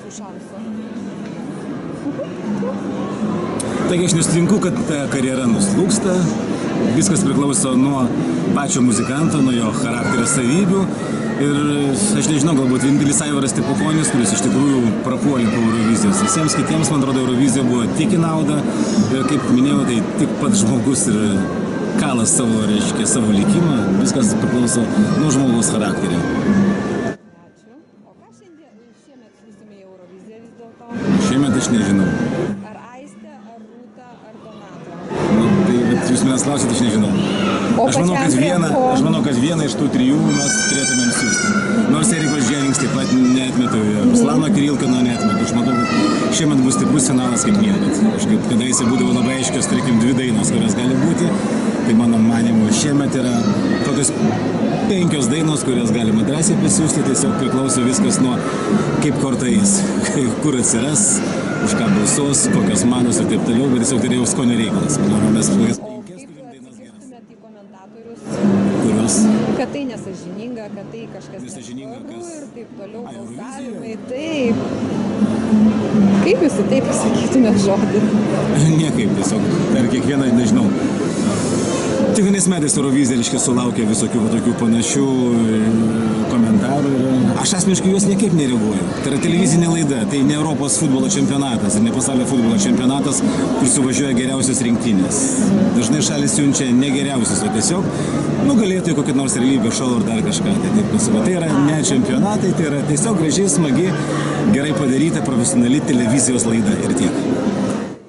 tų šansų? Taigi aš nesutinku, kad ta karjera nuslūgsta. Viskas priklauso nuo pačio muzikanto, nuo jo charakterio savybių. Ir aš nežinau, galbūt vienintelis Aivaras Stepukonis, kuris iš tikrųjų prapuolė po Eurovizijos. Visiems kitiems, man atrodo, Eurovizija buvo tik į naudą. Ir kaip minėjau, tai tik pats žmogus ir kala savo, reiškia, savo likimą. Viskas priklauso nuo žmogaus charakterio. Ačiū. O ką šiemet siūsime į Euroviziją vis dėlto? Šiemet aš nežinau. Ar Aistė, ar Rūta, ar Donata? Nu, tai jūs manęs klausėte, aš nežinau. Aš manau, kad vieną iš tų trijų mes turėtumėm siūsti. Nors Erikos Dženings taip pat neatmetu, Ruslano Kirilkino neatmetu. Aš matau, kad šiemet bus stiprus finalas kaip niekad. Kadaise būdavo labai aiškios, tarkim, 2 dainos, kurios gali būti. Tai mano manimu, šiemet yra tokios 5 dainos, kurias galima drąsiai pasiūsti. Tiesiog priklauso viskas nuo kaip kortais, kur atsiras, už ką balsuos, kokios manos ir taip toliau. Bet tiesiog tai jau skonio reikalas. Kad tai nesažininga, kad tai kažkas nesvaru ir taip toliau balsavimai, taip. Kaip jūs į tai pasakytumėt žodį? Niekaip, tiesiog per kiekvieną, nežinau. Kiekvienais metais Eurovizija, reiškia, sulaukia visokių tokių panašių komentarų. Aš asmeniškai juos niekaip nereaguoju. Tai yra televizinė laida, tai ne Europos futbolo čempionatas ir ne pasaulio futbolo čempionatas, kur suvažiuoja geriausios rinktinės. Dažnai šalis siunčia ne geriausius, o tiesiog nugalėtojai kokį nors realybės šou ar dar kažką. Tai yra ne čempionatai, tai yra tiesiog gražiai, smagi, gerai padaryta profesionali televizijos laida ir tiek.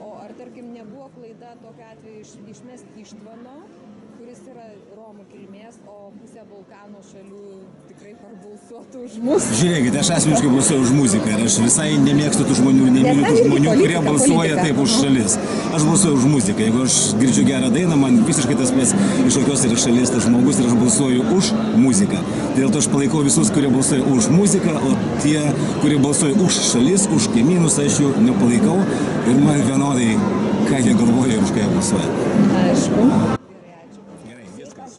O ar tarkim nebuvo klaida tokia atveju išmesti Ištvano, kuris yra Romų kilmės, o pusė Balkanų šalių tikrai parbalsuotų už mus? Žiūrėkite, aš asmeniškai balsuoju už muziką ir aš visai nemėgstu tų žmonių, nemyliu tų žmonių, kurie balsuoja taip už šalis. Aš balsuoju už muziką. Jeigu aš girdžiu gerą dainą, man visiškai tas pats iš kokios yra šalies tas žmogus ir aš balsuoju už muziką. Dėl to aš palaikau visus, kurie balsuoja už muziką, o tie, kurie balsuoja už šalis, už kaimynus, aš jų nepalaikau ir man vienodai, ką jie galvoja ir už ką jie balsuoja. Aišku. Gerai, viskas.